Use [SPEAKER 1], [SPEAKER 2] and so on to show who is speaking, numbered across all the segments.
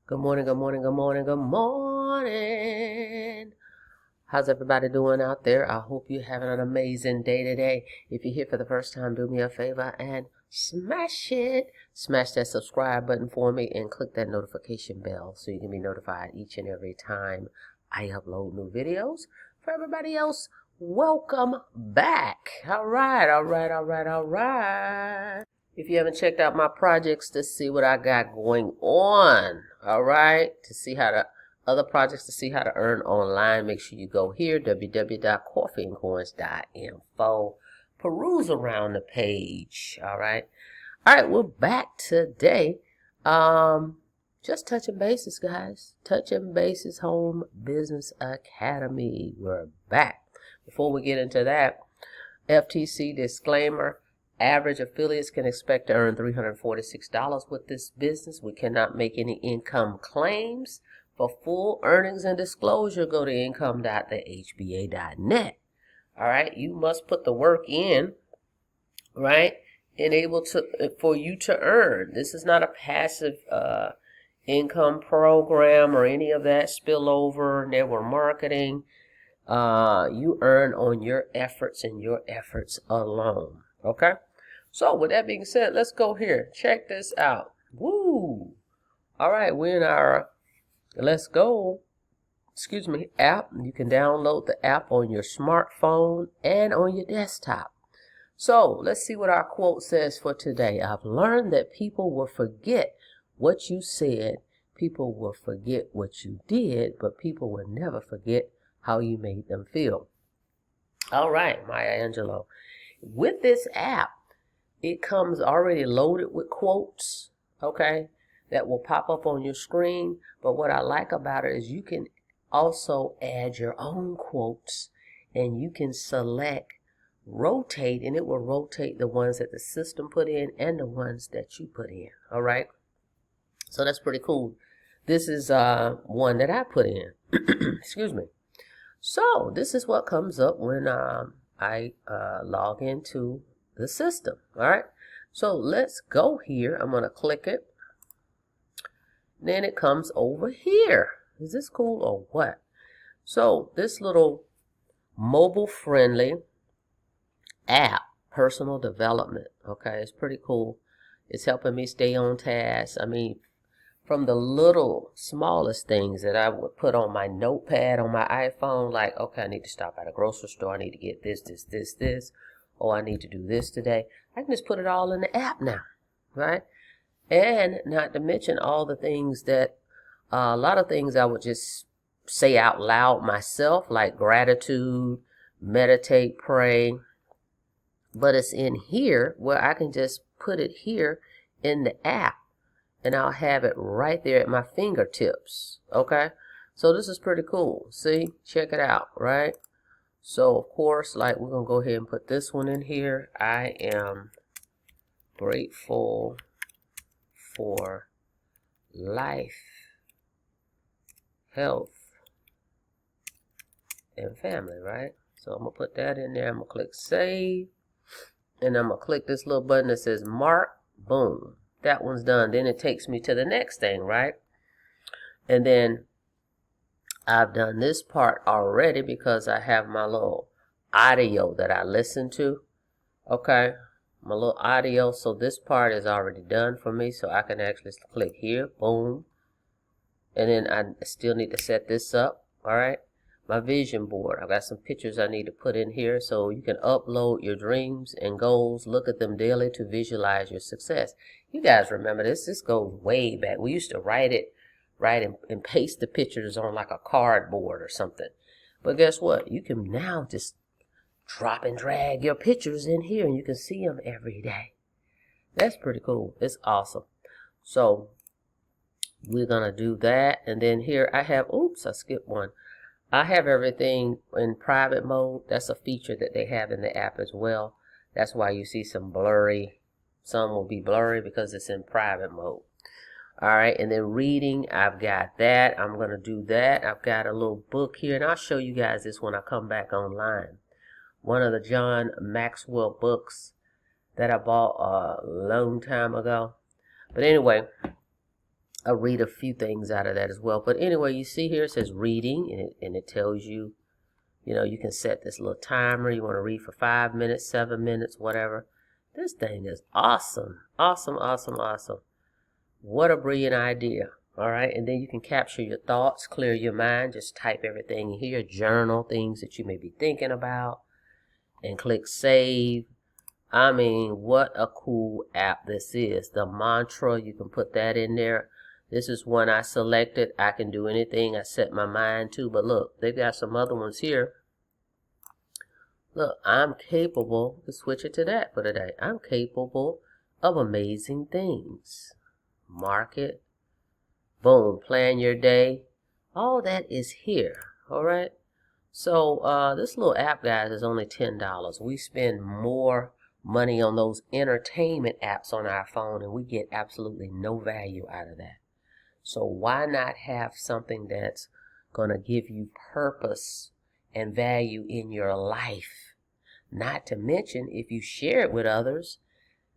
[SPEAKER 1] Good morning, good morning, good morning, good morning. How's everybody doing out there? I hope you're having an amazing day today. If you're here for the first time, do me a favor and smash it. Smash that subscribe button for me and click that notification bell so you can be notified each and every time I upload new videos. For everybody else, welcome back. All right, all right, all right, all right. If you haven't checked out my projects to see what I got going on, all right, to see how to other projects to see how to earn online, make sure you go here, www.coffeeandcoins.info. Peruse around the page, all right. All right, we're back today. Just touching bases, guys. Touching bases, Home Business Academy. We're back. Before we get into that, FTC disclaimer. Average affiliates can expect to earn $346 with this business. We cannot make any income claims. For full earnings and disclosure, go to income.thehba.net. All right, you must put the work in, right, and able to for you to earn. This is not a passive income program or any of that spillover network marketing. You earn on your efforts and your efforts alone. Okay. So with that being said, let's go here. Check this out. Woo! All right, we're in our Let's Go, app. You can download the app on your smartphone and on your desktop. So let's see what our quote says for today. I've learned that people will forget what you said, people will forget what you did, but people will never forget how you made them feel. All right, Maya Angelou. With this app, it comes already loaded with quotes, okay, that will pop up on your screen. But what I like about it is you can also add your own quotes and you can select rotate, and it will rotate the ones that the system put in and the ones that you put in. All right. So that's pretty cool. This is one that I put in. Excuse me. So this is what comes up when I log into the system. All right, so let's go here. I'm going to click it. Then it comes over here. Is this cool or what? So this little mobile friendly app, personal development. Okay, it's pretty cool. It's helping me stay on task. I mean, from the little smallest things that I would put on my notepad on my iPhone, like, okay, I need to stop at a grocery store. I need to get this. Oh, I need to do this today. I can just put it all in the app now, right? And not to mention all the things that, a lot of things I would just say out loud myself, like gratitude, meditate, pray. But it's in here where I can just put it here in the app. And I'll have it right there at my fingertips, okay? So this is pretty cool. See, check it out, right? So, of course, like, we're going to go ahead and put this one in here. I am grateful for life, health, and family, right? So I'm going to put that in there. I'm going to click save. And I'm going to click this little button that says mark. Boom. That one's done. Then it takes me to the next thing, right? And then I've done this part already because I have my little audio that I listen to. Okay, my little audio. So this part is already done for me. So I can actually click here. Boom. And then I still need to set this up. All right. My vision board. I've got some pictures I need to put in here. So you can upload your dreams and goals. Look at them daily to visualize your success. You guys remember this. This goes way back. We used to write and paste the pictures on like a cardboard or something. But guess what? You can now just drop and drag your pictures in here and you can see them every day. That's pretty cool. It's awesome. So we're going to do that. And then here I have, oops, I skipped one. I have everything in private mode. That's a feature that they have in the app as well. That's why you see some blurry. Some will be blurry because it's in private mode. All right, and then reading, I've got that. I'm going to do that. I've got a little book here, and I'll show you guys this when I come back online. One of the John Maxwell books that I bought a long time ago. But anyway, I'll read a few things out of that as well. But anyway, you see here it says reading, and it tells you, you can set this little timer. You want to read for 5 minutes, 7 minutes, whatever. This thing is awesome. Awesome, awesome, awesome. What a brilliant idea. All right, and then you can capture your thoughts, clear your mind. Just type everything in here, journal things that you may be thinking about, and click save. I mean, what a cool app this is. The mantra, you can put that in there. This is one I selected. I can do anything I set my mind to. But look, they've got some other ones here. Look, I'm capable, let's switch it to that for today. I'm capable of amazing things. Market. Boom, plan your day. All that is here, all right? So this little app, guys, is only $10. We spend more money on those entertainment apps on our phone, and we get absolutely no value out of that. So why not have something that's going to give you purpose and value in your life? Not to mention, if you share it with others,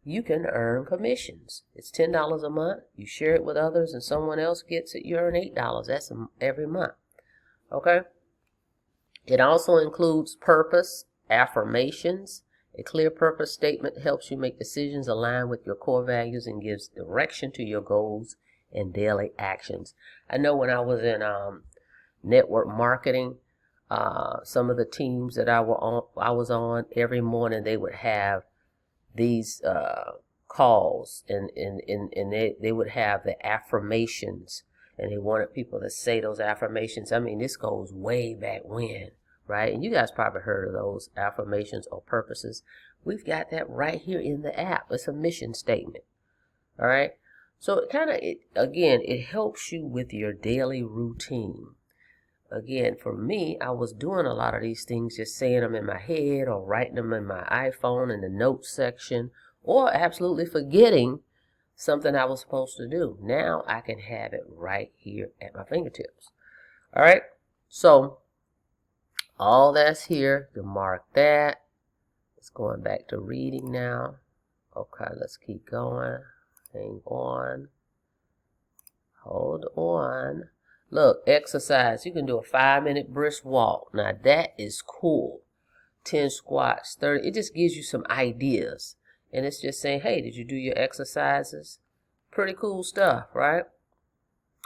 [SPEAKER 1] you can earn commissions. It's $10 a month. You share it with others and someone else gets it, you earn $8. That's every month. Okay? It also includes purpose, affirmations. A clear purpose statement helps you make decisions aligned with your core values and gives direction to your goals and daily actions. I know when I was in network marketing, some of the teams that I was on, every morning they would have these calls, and they would have the affirmations, and they wanted people to say those affirmations. I mean, this goes way back when, right? And you guys probably heard of those affirmations or purposes. We've got that right here in the app. It's a mission statement, all right? So it helps you with your daily routine. Again, for me, I was doing a lot of these things, just saying them in my head or writing them in my iPhone in the notes section, or absolutely forgetting something I was supposed to do. Now I can have it right here at my fingertips. All right, so all that's here. You mark that. It's going back to reading now. Okay, let's keep going. Hang on. Hold on. Look, exercise. You can do a 5-minute brisk walk. Now that is cool. 10 squats, 30. It just gives you some ideas. And it's just saying, hey, did you do your exercises? Pretty cool stuff, right?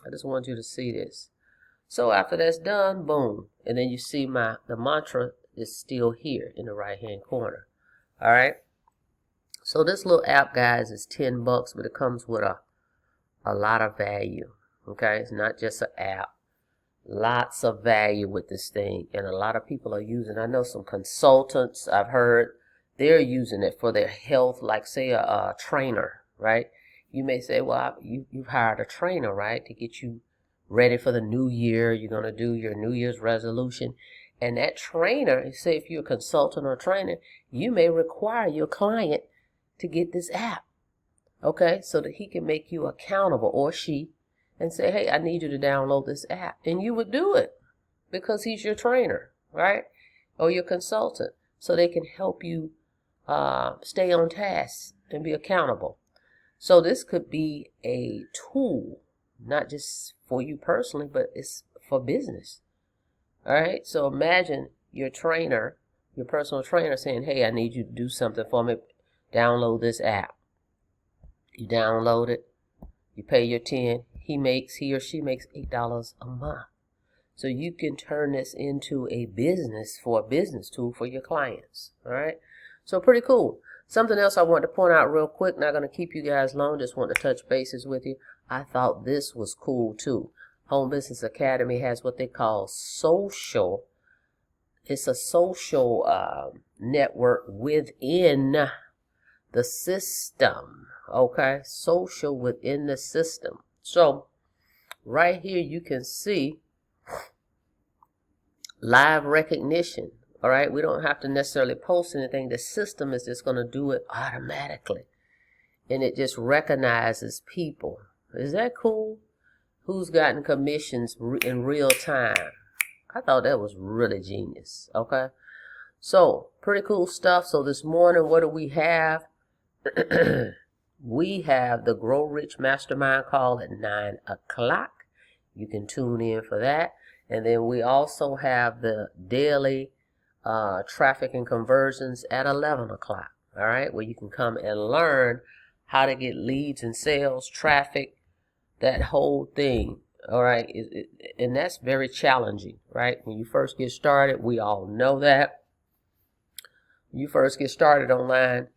[SPEAKER 1] I just want you to see this. So after that's done, boom. And then you see the mantra is still here in the right-hand corner. All right? So this little app, guys, is $10, but it comes with a lot of value. Okay, it's not just an app. Lots of value with this thing, and a lot of people are using. I know some consultants I've heard they're using it for their health, like say a trainer, right? You may say, well, you've hired a trainer, right, to get you ready for the new year. You're going to do your New Year's resolution, and that trainer, say if you're a consultant or a trainer, you may require your client to get this app, okay, so that he can make you accountable, or she, and say, hey, I need you to download this app. And you would do it because he's your trainer, right? Or your consultant. So they can help you stay on task and be accountable. So this could be a tool, not just for you personally, but it's for business. All right? So imagine your trainer, your personal trainer saying, hey, I need you to do something for me. Download this app. You download it. You pay your 10. He or she makes $8 a month. So you can turn this into a business tool for your clients. All right. So pretty cool. Something else I want to point out real quick. Not going to keep you guys long. Just want to touch bases with you. I thought this was cool too. Home Business Academy has what they call social. It's a social network within the system. Okay. Social within the system. So right here you can see live recognition. All right, we don't have to necessarily post anything. The system is just going to do it automatically, and it just recognizes people. Is that cool? Who's gotten commissions in real time? I thought that was really genius. Okay, so pretty cool stuff. So this morning, what do we have? we have the Grow Rich Mastermind call at 9 o'clock. You can tune in for that. And then we also have the daily traffic and conversions at 11 o'clock. All right, where you can come and learn how to get leads and sales, traffic, that whole thing. All right, and that's very challenging, right? When you first get started, we all know that. When you first get started online,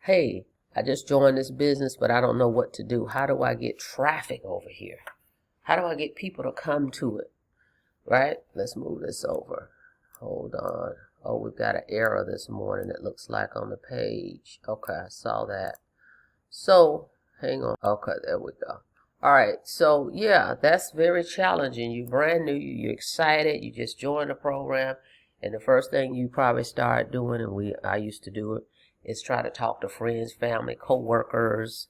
[SPEAKER 1] hey, I just joined this business, but I don't know what to do. How do I get traffic over here? How do I get people to come to it? Right? Let's move this over. Hold on. Oh, we've got an error this morning, it looks like, on the page. Okay, I saw that. So, hang on. Okay, there we go. All right, so yeah, that's very challenging. You're brand new, you're excited, you just joined the program, and the first thing you probably start doing, and I used to do it, is try to talk to friends, family, co-workers,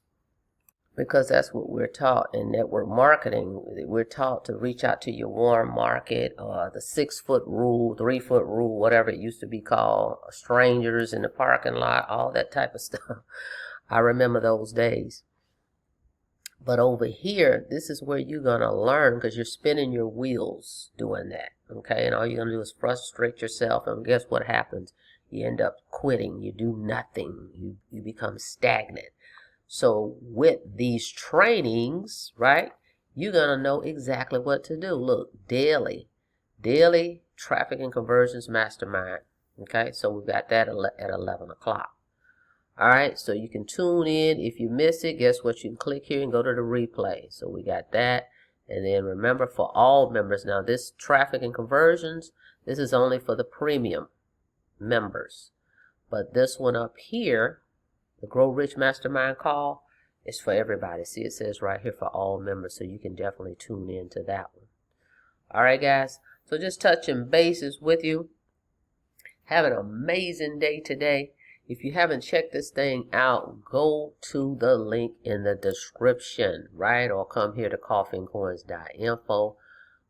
[SPEAKER 1] because that's what we're taught in network marketing. We're taught to reach out to your warm market, or the 6-foot rule, 3-foot rule, whatever it used to be called, strangers in the parking lot, all that type of stuff. I remember those days. But over here, this is where you're going to learn, because you're spinning your wheels doing that, okay? And all you're going to do is frustrate yourself, and guess what happens? You end up quitting. You do nothing. You become stagnant. So with these trainings, right, you're going to know exactly what to do. Look, daily traffic and conversions mastermind. Okay, so we've got that at 11 o'clock. All right, so you can tune in. If you miss it, guess what? You can click here and go to the replay. So we got that. And then remember, for all members, now this traffic and conversions, this is only for the premium members. But this one up here, the Grow Rich Mastermind call, is for everybody. See, it says right here for all members, so you can definitely tune in to that one. All right, guys. So just touching bases with you. Have an amazing day today. If you haven't checked this thing out, go to the link in the description, right? Or come here to coffeeandcoins.info.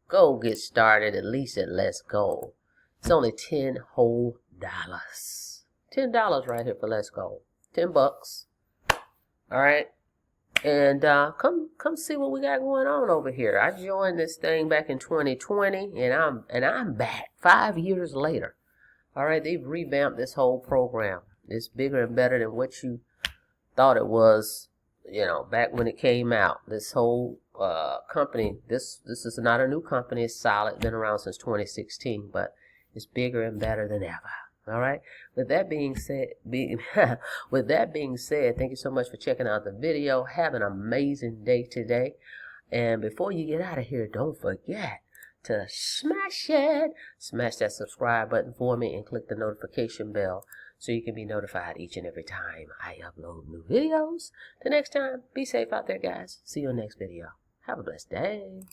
[SPEAKER 1] Go get started, at least at Let's Go. It's only $10 whole. $10 right here for Let's Go. $10. All right. And come see what we got going on over here. I joined this thing back in 2020, and I'm back 5 years later. All right, they've revamped this whole program. It's bigger and better than what you thought it was, you know, back when it came out. This whole company, this is not a new company. It's solid, been around since 2016, but it's bigger and better than ever. All right. With that being said, thank you so much for checking out the video. Have an amazing day today. And before you get out of here, don't forget to smash that subscribe button for me, and click the notification bell so you can be notified each and every time I upload new videos. Till next time, be safe out there, guys. See you in the next video. Have a blessed day.